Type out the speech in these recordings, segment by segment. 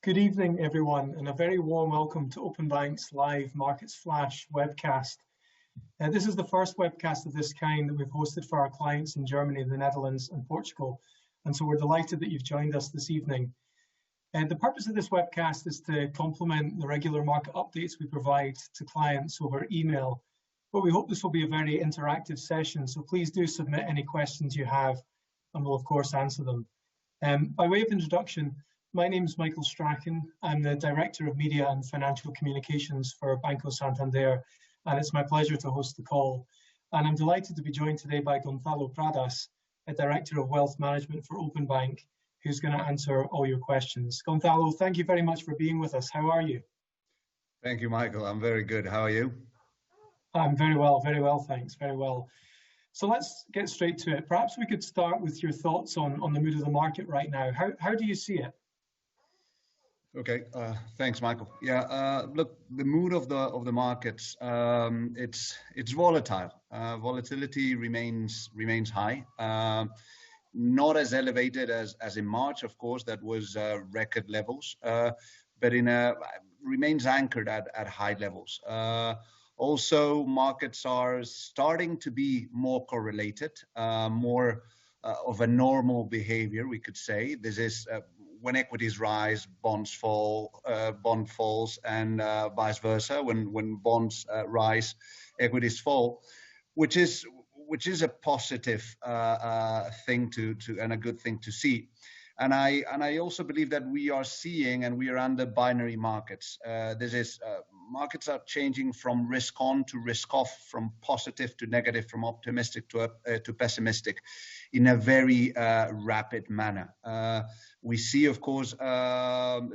Good evening, everyone, and a very warm welcome to Openbank's live Markets Flash webcast. This is the first webcast of this kind that we've hosted for our clients in Germany, the Netherlands, and Portugal, and so we're delighted that you've joined us this evening. The purpose of this webcast is to complement the regular market updates we provide to clients over email, but we hope this will be a very interactive session, so please do submit any questions you have, and we'll of course answer them. By way of introduction, my name is Michael Strachan. I'm the Director of Media and Financial Communications for Banco Santander, and it's my pleasure to host the call. And I'm delighted to be joined today by Gonzalo Pradas, a Director of Wealth Management for Openbank, who's going to answer all your questions. Gonzalo, thank you very much for being with us. How are you? Thank you, Michael. I'm very good. How are you? I'm very well, thanks, very well. So let's get straight to it. Perhaps we could start with your thoughts on the mood of the market right now. How do you see it? Okay, thanks, Michael. Yeah, look, the mood of the markets, it's volatile. Volatility remains high. Not as elevated as in March, of course, that was record levels, but remains anchored at high levels. Also, markets are starting to be more correlated, more of a normal behavior, we could say. This is when equities rise, bonds fall, bond falls, and vice versa. When bonds rise, equities fall, which is a positive thing to and a good thing to see. And I also believe that we are seeing, and we are under binary markets. Markets are changing from risk on to risk off, from positive to negative, from optimistic to pessimistic, in a very rapid manner. We see, of course,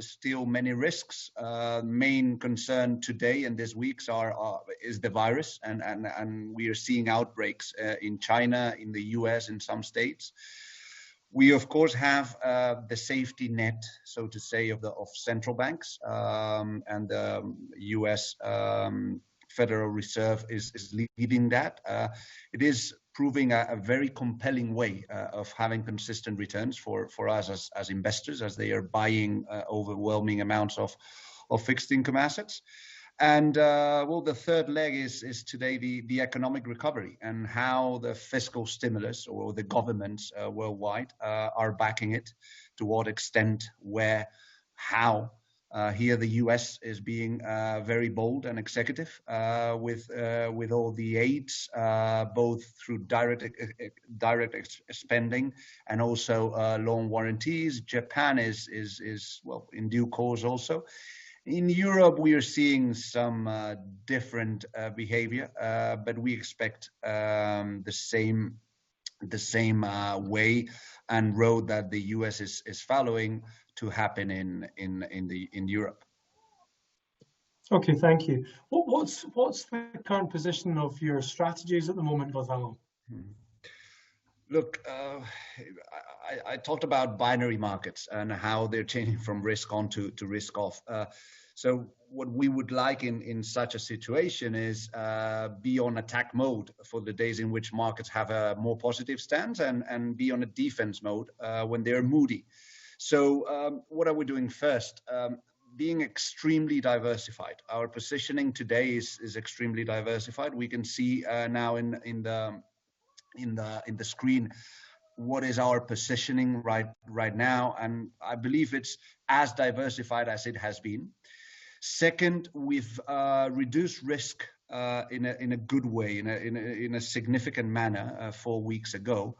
still many risks. Main concern today and this week is the virus, and we are seeing outbreaks in China, in the US, in some states. We, of course, have the safety net, so to say, of central banks, and the US Federal Reserve is leading that. It is proving a very compelling way of having consistent returns for us as investors, as they are buying overwhelming amounts of fixed income assets. And well, the third leg is today the economic recovery, and how the fiscal stimulus or the governments worldwide are backing it, to what extent, where, how. Here the US is being very bold and executive with all the aids, both through direct spending and also loan warranties. Japan is well in due course also. In Europe, we are seeing some different behavior, but we expect the same way and road that the US is following to happen in Europe. Okay, thank you. What's the current position of your strategies at the moment, Gonzalo? Look, I talked about binary markets and how they're changing from risk on to risk off. So what we would like in such a situation is be on attack mode for the days in which markets have a more positive stance, and be on a defense mode when they're moody. So what are we doing first? Being extremely diversified. Our positioning today is extremely diversified. We can see now in the screen what is our positioning right now, and I believe it's as diversified as it has been. Second, we've reduced risk in a good way, in a significant manner 4 weeks ago,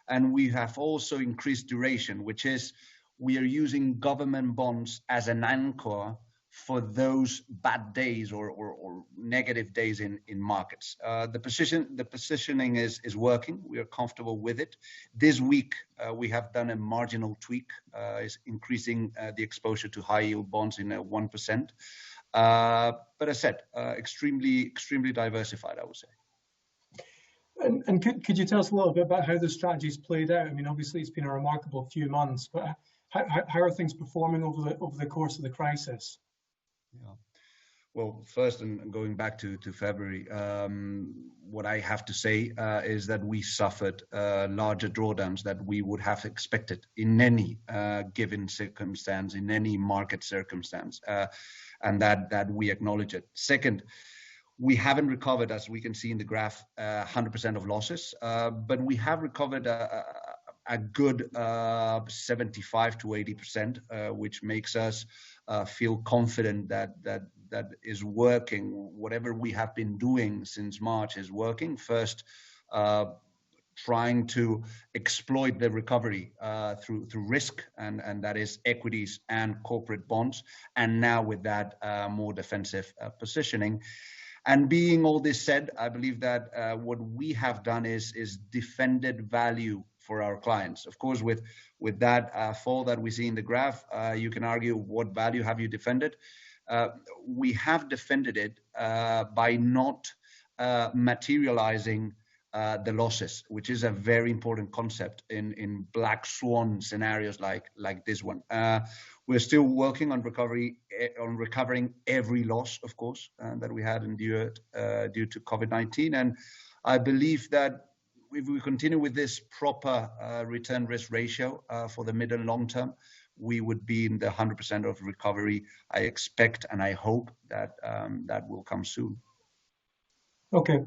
and we have also increased duration, which is we are using government bonds as an anchor for those bad days or negative days in markets. The positioning is working. We are comfortable with it. This week we have done a marginal tweak, is increasing the exposure to high yield bonds in 1%. But as I said, extremely diversified, I would say. And could you tell us a little bit about how the strategy's played out? I mean, obviously it's been a remarkable few months, but how are things performing over the course of the crisis? Yeah. Well, first, and going back to February, what I have to say is that we suffered larger drawdowns that we would have expected in any given circumstance, in any market circumstance, and that we acknowledge it. Second, we haven't recovered, as we can see in the graph, 100% of losses, but we have recovered a good 75 to 80%, which makes us feel confident that is working. Whatever we have been doing since March is working. First, trying to exploit the recovery through risk, and that is equities and corporate bonds, and now with that more defensive positioning. And being all this said, I believe that what we have done is defended value for our clients. Of course, with that fall that we see in the graph, you can argue what value have you defended? We have defended it by not materializing the losses, which is a very important concept in black swan scenarios like this one. We're still working on recovering every loss, of course, that we had endured due to COVID-19, and I believe that if we continue with this proper return risk ratio for the mid and long term, we would be in the 100% of recovery. I expect and I hope that that will come soon. Okay.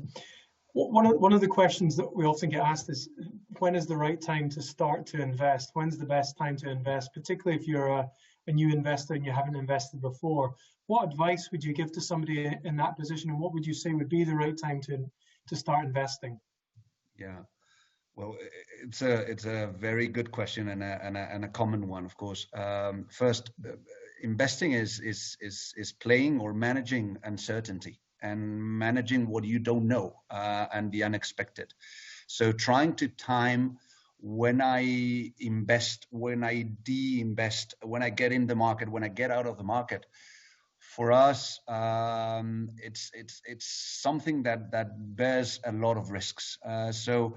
One of the questions that we often get asked is, when is the right time to start to invest? When's the best time to invest, particularly if you're a new investor and you haven't invested before? What advice would you give to somebody in that position, and what would you say would be the right time to start investing? Yeah, well, it's a very good question and a common one, of course. First, investing is playing or managing uncertainty and managing what you don't know and the unexpected. So trying to time when I invest, when I de-invest, when I get in the market, when I get out of the market, for us, it's something that bears a lot of risks. So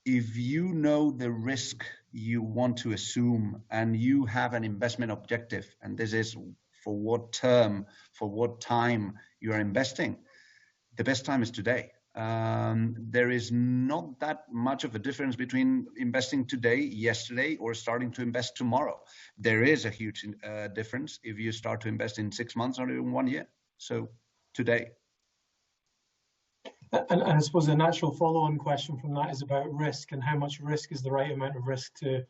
if you know the risk you want to assume and you have an investment objective, and this is for what term, for what time you are investing, the best time is today. There is not that much of a difference between investing today, yesterday, or starting to invest tomorrow. There is a huge difference if you start to invest in 6 months or in 1 year. So today. And I suppose the natural follow-on question from that is about risk, and how much risk is the right amount of risk to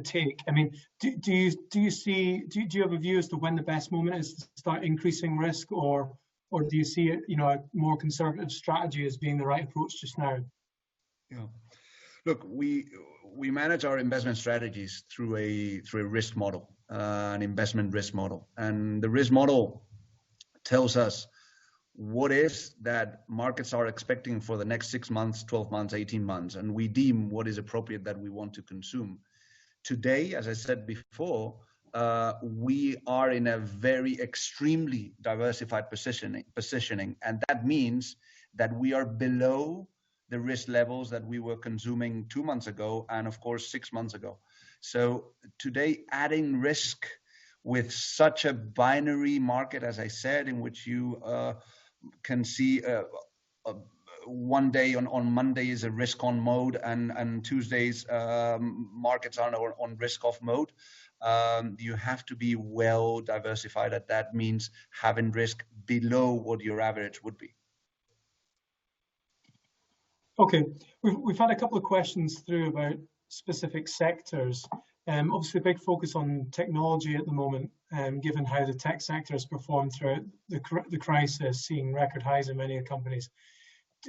take. I mean, do you have a view as to when the best moment is to start increasing risk, or do you see it, a more conservative strategy as being the right approach just now? Yeah, look, we manage our investment strategies through a risk model, an investment risk model, and the risk model tells us what is that markets are expecting for the next 6 months, 12 months, 18 months, and we deem what is appropriate that we want to consume. Today, as I said before, we are in a very extremely diversified positioning, and that means that we are below the risk levels that we were consuming 2 months ago and of course 6 months ago. So today, adding risk with such a binary market, as I said, in which you can see one day on Monday is a risk on mode, and Tuesdays markets are on risk off mode. You have to be well diversified. That means having risk below what your average would be. Okay, we've had a couple of questions through about specific sectors. Obviously, a big focus on technology at the moment, given how the tech sector has performed throughout the crisis, seeing record highs in many companies.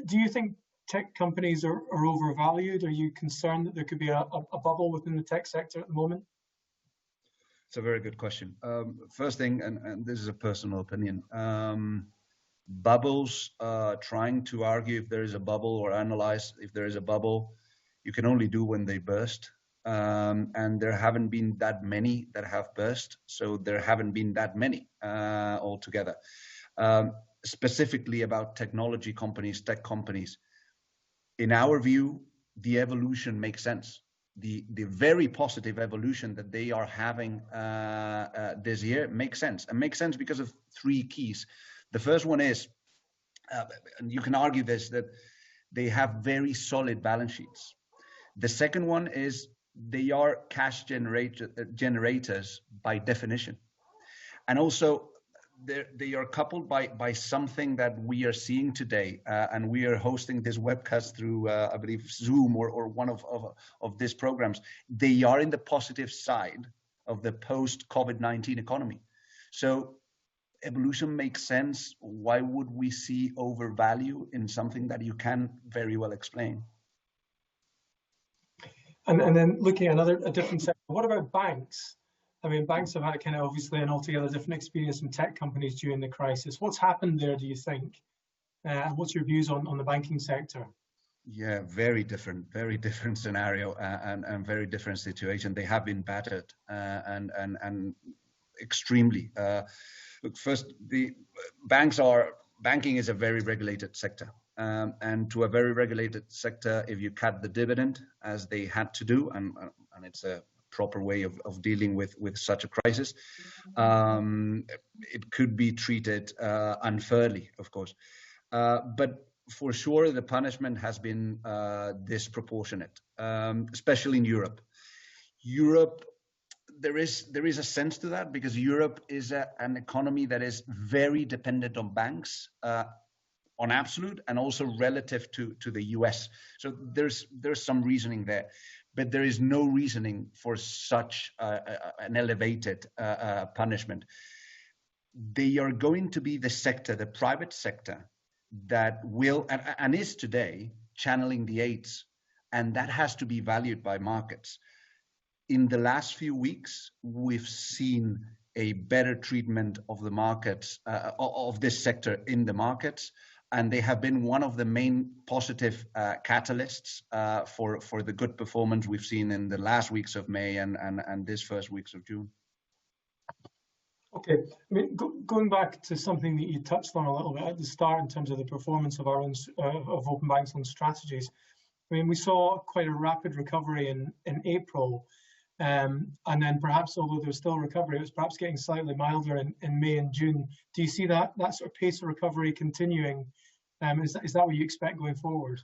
Do you think tech companies are overvalued? Are you concerned that there could be a bubble within the tech sector at the moment? It's a very good question. First thing, and this is a personal opinion, bubbles, trying to argue if there is a bubble or analyze if there is a bubble, you can only do when they burst. And there haven't been that many that have burst, so there haven't been that many altogether. Specifically about technology companies, tech companies, in our view, the evolution makes sense. the very positive evolution that they are having this year makes sense, and makes sense because of three keys. The first one is, and you can argue this, that they have very solid balance sheets. The second one is they are cash generators by definition, and also they are coupled by something that we are seeing today, and we are hosting this webcast through, I believe, Zoom or one of these programs. They are in the positive side of the post-COVID-19 economy. So evolution makes sense. Why would we see overvalue in something that you can very well explain? And then looking at a different sector, what about banks? I mean, banks have had kind of obviously an altogether different experience from tech companies during the crisis. What's happened there, do you think? And what's your views on the banking sector? Yeah, very different scenario, and very different situation. They have been battered and extremely. Look, first, the banking is a very regulated sector. And to a very regulated sector, if you cut the dividend, as they had to do, and it's a proper way of dealing with such a crisis, it could be treated unfairly, of course. But for sure, the punishment has been disproportionate, especially in Europe. There is a sense to that, because Europe is an economy that is very dependent on banks, on absolute and also relative to the US. So there's some reasoning there, but there is no reasoning for such an elevated punishment. They are going to be the sector, the private sector, that will and is today channeling the aids, and that has to be valued by markets. In the last few weeks, we've seen a better treatment of the markets, of this sector in the markets, and they have been one of the main positive catalysts for the good performance we've seen in the last weeks of May and this first weeks of June. Okay, I mean, going back to something that you touched on a little bit at the start in terms of the performance of our own of Openbank's own strategies. I mean, we saw quite a rapid recovery in April. And then perhaps, although there was still recovery, it was perhaps getting slightly milder in May and June. Do you see that sort of pace of recovery continuing? Is that what you expect going forward?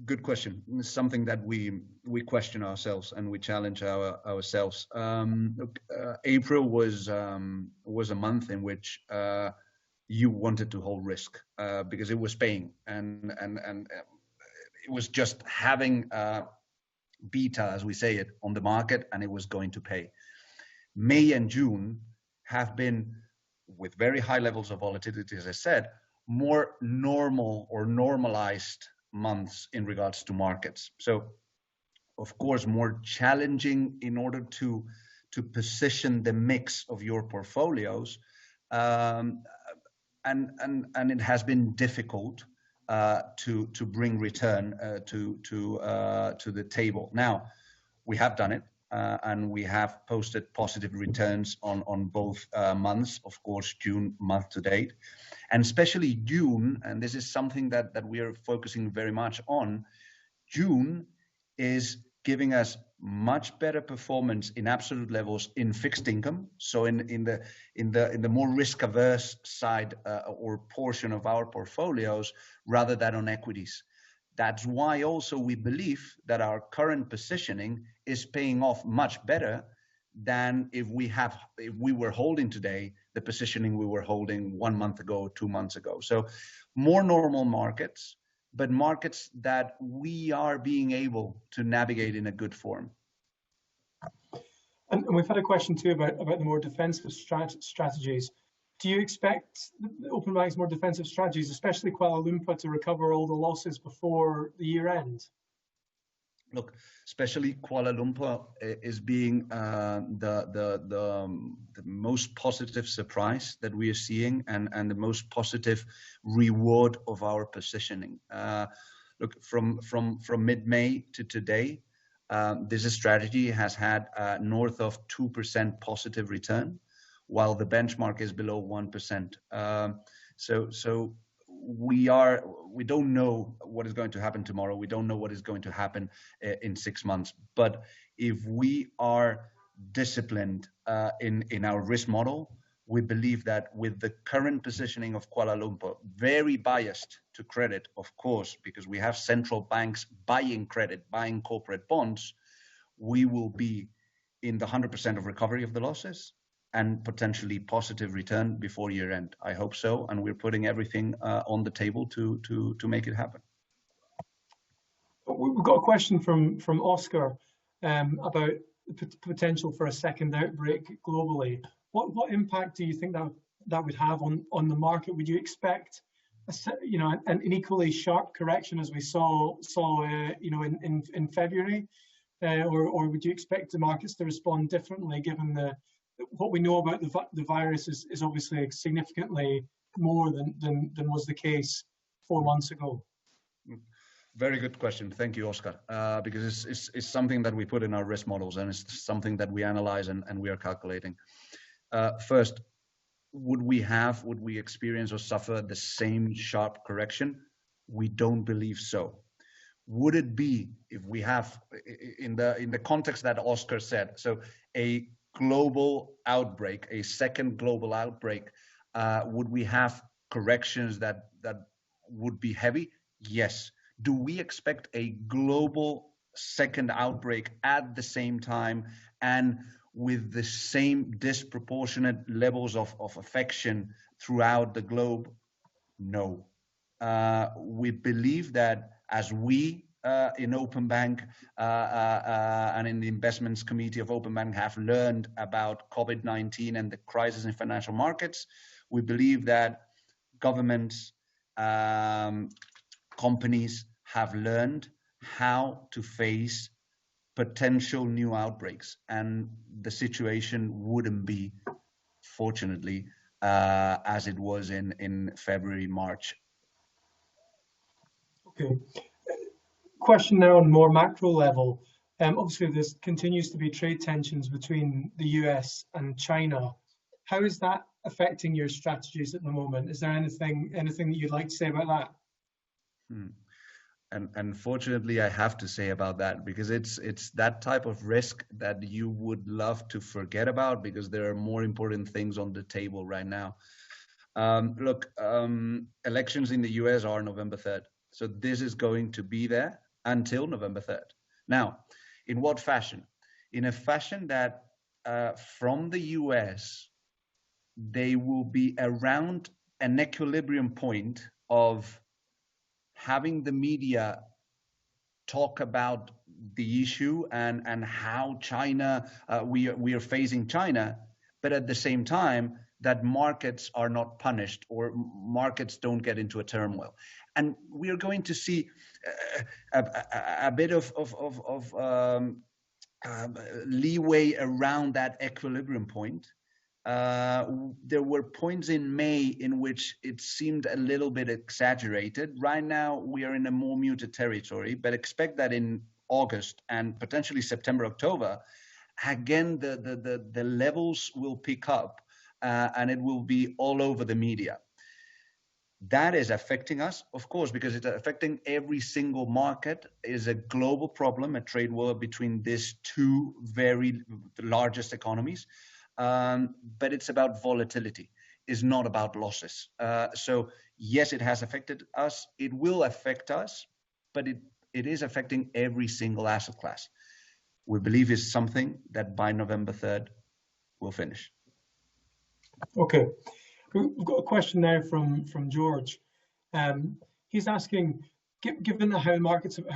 Good question. It's something that we question ourselves and we challenge ourselves. April was a month in which you wanted to hold risk because it was paying, and it was just having beta, as we say it, on the market, and it was going to pay. May and June have been, with very high levels of volatility, as I said, more normal or normalized months in regards to markets. So, of course, more challenging in order to position the mix of your portfolios, and it has been difficult to bring return to the table. Now, we have done it, and we have posted positive returns on both months, of course, June month to date, and especially June, and this is something that we are focusing very much on. June is giving us much better performance in absolute levels in fixed income, so in the more risk averse side or portion of our portfolios, rather than on equities. That's why also we believe that our current positioning is paying off much better than if we were holding today the positioning we were holding 1 month ago, 2 months ago. So more normal markets, but markets that we are being able to navigate in a good form. And we've had a question too about the more defensive strategies. Do you expect Openbank's more defensive strategies, especially Kuala Lumpur, to recover all the losses before the year end? Look, especially Kuala Lumpur is being the most positive surprise that we are seeing, and the most positive reward of our positioning. Look, from mid-May to today, this strategy has had north of 2% positive return, while the benchmark is below 1%. So we don't know what is going to happen tomorrow. We don't know what is going to happen in 6 months. But if we are disciplined in our risk model, we believe that with the current positioning of Kuala Lumpur, very biased to credit, of course, because we have central banks buying credit, buying corporate bonds, we will be in the 100% of recovery of the losses and potentially positive return before year end. I hope so, and we're putting everything on the table to make it happen. We've got a question from Oscar about the potential for a second outbreak globally. What impact do you think that would have on the market? Would you expect an equally sharp correction as we saw in February, or would you expect the markets to respond differently given what we know about the virus is obviously significantly more than was the case 4 months ago? Very good question. Thank you, Oscar. Because it's something that we put in our risk models, and it's something that we analyze and we are calculating. First, would we experience or suffer the same sharp correction? We don't believe so. Would it be if we have, in the context that Oscar said, so a global outbreak, a second global outbreak, would we have corrections that would be heavy? Yes. Do we expect a global second outbreak at the same time and with the same disproportionate levels of affection throughout the globe? No. We believe that as we in Openbank and in the investments committee of Openbank have learned about COVID-19 and the crisis in financial markets, we believe that governments, companies have learned how to face potential new outbreaks, and the situation wouldn't be, fortunately, as it was in February, March. Okay. Question now on more macro level. Obviously, there continues to be trade tensions between the US and China. How is that affecting your strategies at the moment? Is there anything that you'd like to say about that? And unfortunately, I have to say about that, because it's that type of risk that you would love to forget about, because there are more important things on the table right now. Elections in the US are November 3rd. So this is going to be there until November 3rd. Now, in what fashion? In a fashion that from the US, they will be around an equilibrium point of having the media talk about the issue and how China, we are facing China, but at the same time that markets are not punished or markets don't get into a turmoil. And we are going to see a bit of leeway around that equilibrium point. There were points in May in which it seemed a little bit exaggerated. Right now, we are in a more muted territory, but expect that in August and potentially September, October, again, the levels will pick up and it will be all over the media. That is affecting us, of course, because it's affecting every single market. It is a global problem, a trade war between these two very largest economies. But it's about volatility. It's not about losses. So yes, it has affected us. It will affect us, but it is affecting every single asset class. We believe is something that by November 3rd will finish. Okay. We've got a question now from George. He's asking, given how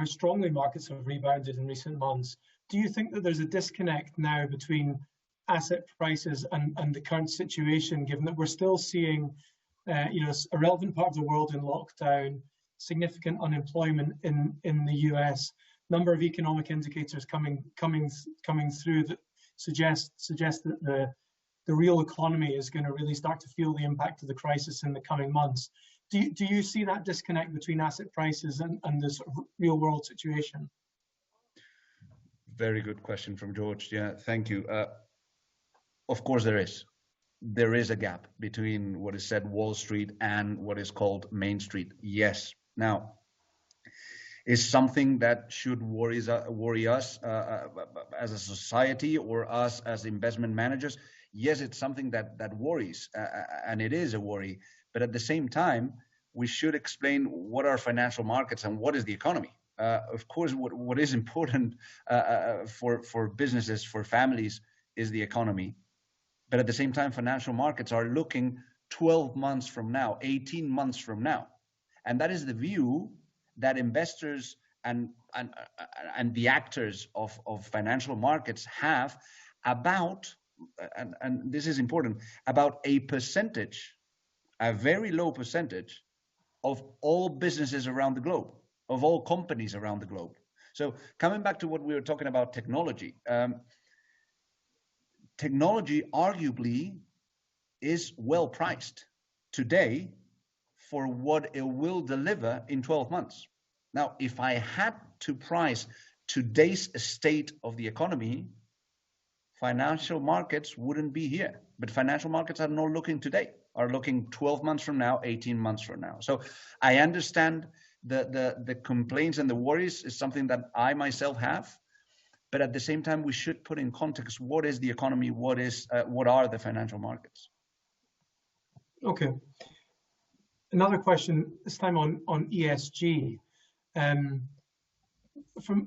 strongly markets have rebounded in recent months, do you think that there's a disconnect now between asset prices and the current situation, given that we're still seeing a relevant part of the world in lockdown, significant unemployment in the US, number of economic indicators coming through that suggest that the real economy is going to really start to feel the impact of the crisis in the coming months. Do you see that disconnect between asset prices and the sort of real world situation? Very good question from George. Yeah, thank you. Of course there is. there is a gap between what is said Wall Street and what is called Main Street. Yes. Now, is something that should worry us as a society or us as investment managers? Yes, it's something that worries, and it is a worry. But at the same time, we should explain what are financial markets and what is the economy. Of course, what is important for businesses, for families, is the economy. But at the same time, financial markets are looking 12 months from now, 18 months from now. And that is the view that investors and the actors of financial markets have about, and this is important, about a percentage, a very low percentage of all businesses around the globe, of all companies around the globe. So coming back to what we were talking about, technology, technology arguably is well priced today for what it will deliver in 12 months. Now, if I had to price today's state of the economy, financial markets wouldn't be here. But financial markets are not looking today, are looking 12 months from now, 18 months from now. So I understand the complaints and the worries is something that I myself have. But at the same time, we should put in context, what is the economy, what are the financial markets? Okay. Another question, this time on ESG.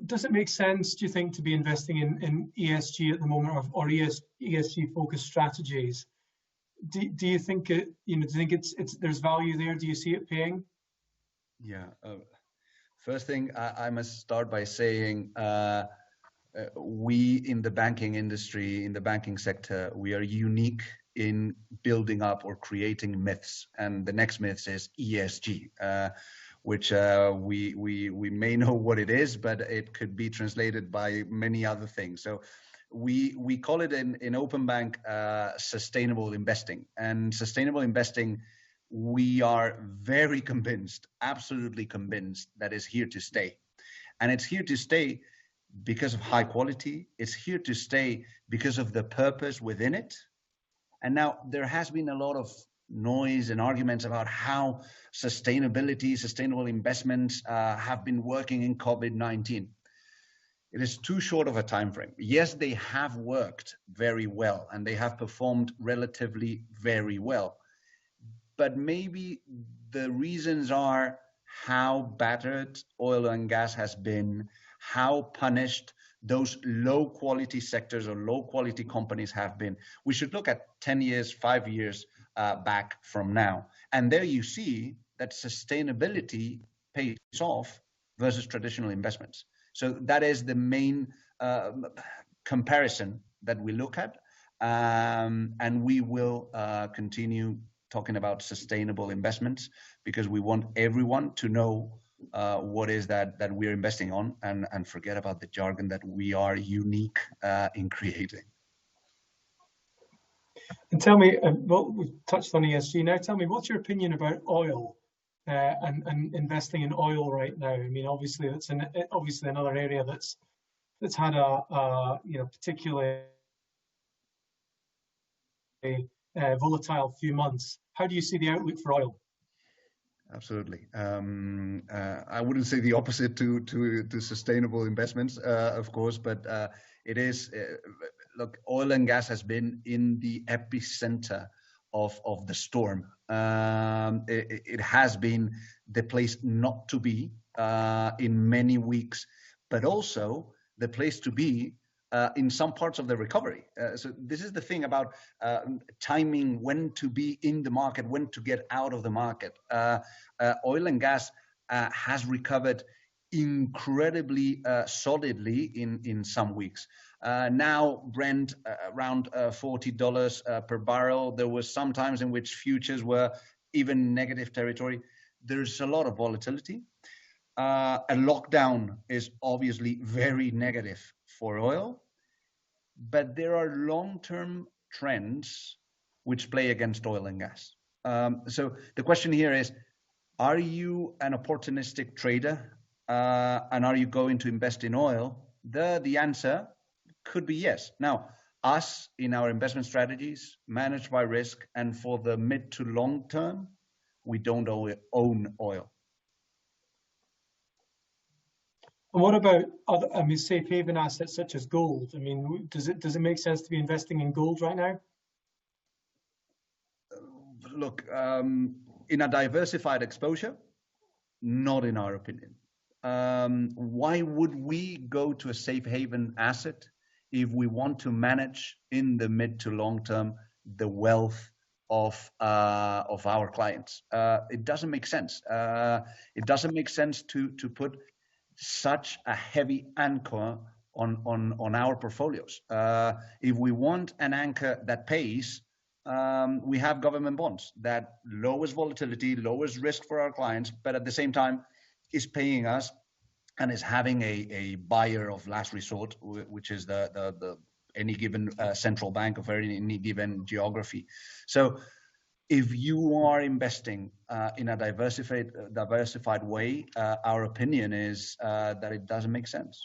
Does it make sense, do you think, to be investing in ESG at the moment, or ESG focused strategies? Do you think do you think there's value there? Do you see it paying? Yeah. First thing, I must start by saying we in the banking industry, in the banking sector, we are unique in building up or creating myths. And the next myth is ESG, which we may know what it is, but it could be translated by many other things. So we call it in Openbank sustainable investing. And sustainable investing, we are very convinced, absolutely convinced, that is here to stay. And it's here to stay because of high quality. It's here to stay because of the purpose within it. And now there has been a lot of noise and arguments about how sustainable investments have been working in COVID-19. It is too short of a time frame. Yes, they have worked very well and they have performed relatively very well. But maybe the reasons are how battered oil and gas has been, how punished those low quality sectors or low quality companies have been. We should look at 10 years, 5 years back from now. And there you see that sustainability pays off versus traditional investments. So that is the main comparison that we look at. And we will continue talking about sustainable investments because we want everyone to know what is that we're investing on and forget about the jargon that we are unique in creating. And tell me, well, we've touched on ESG. Now tell me, what's your opinion about oil and investing in oil right now? I mean, obviously that's obviously another area that's had a particularly volatile few months. How do you see the outlook for oil? Absolutely. I wouldn't say the opposite to sustainable investments, of course, but it is. Look, oil and gas has been in the epicenter of the storm. It has been the place not to be in many weeks, but also the place to be in some parts of the recovery. So this is the thing about timing, when to be in the market, when to get out of the market. Oil and gas has recovered incredibly solidly in some weeks. Now Brent around $40 per barrel. There was some times in which futures were even negative territory. There's a lot of volatility. A lockdown is obviously very negative for oil, but there are long-term trends which play against oil and gas. So the question here is, are you an opportunistic trader and are you going to invest in oil? The answer could be yes. Now, us in our investment strategies, managed by risk, and for the mid to long term, we don't own oil. And what about other, I mean, safe haven assets such as gold? I mean, does it make sense to be investing in gold right now? Look, in a diversified exposure, not in our opinion. Why would we go to a safe haven asset if we want to manage in the mid to long term the wealth of our clients? It doesn't make sense. It doesn't make sense to put such a heavy anchor on our portfolios. If we want an anchor that pays, we have government bonds that lowers volatility, lowers risk for our clients, but at the same time is paying us and is having a buyer of last resort, which is the any given central bank of any given geography. So if you are investing in a diversified way, our opinion is that it doesn't make sense.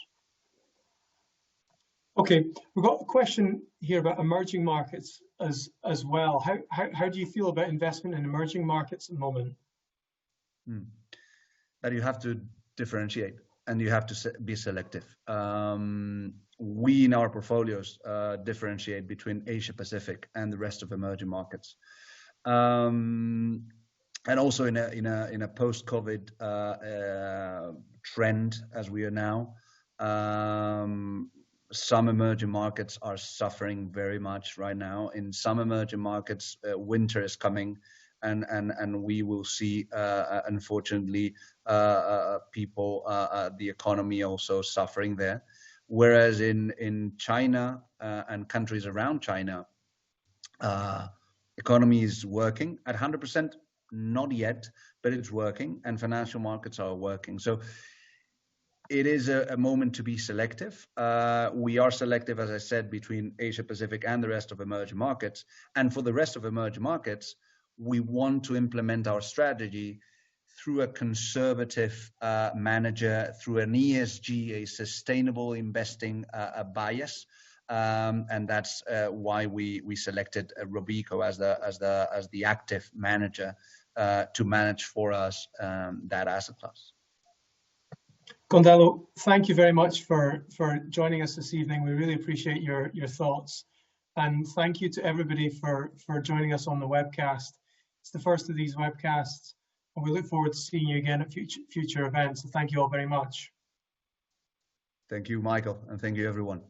Okay, we've got a question here about emerging markets as well. How do you feel about investment in emerging markets at the moment? That you have to differentiate and you have to be selective. We in our portfolios differentiate between Asia Pacific and the rest of emerging markets. And also in a post-COVID trend as we are now, some emerging markets are suffering very much right now. In some emerging markets, winter is coming, and we will see, unfortunately, people, the economy also suffering there. Whereas in China and countries around China, economy is working at 100%, not yet, but it's working, and financial markets are working. So it is a moment to be selective. We are selective, as I said, between Asia Pacific and the rest of emerging markets. And for the rest of emerging markets, we want to implement our strategy through a conservative manager, through an ESG, a sustainable investing bias. And that's why we selected Robeco as the active manager to manage for us that asset class. Gonzalo, thank you very much for joining us this evening. We really appreciate your thoughts. And thank you to everybody for joining us on the webcast. It's the first of these webcasts, and we look forward to seeing you again at future events. So thank you all very much. Thank you, Michael, and thank you, everyone.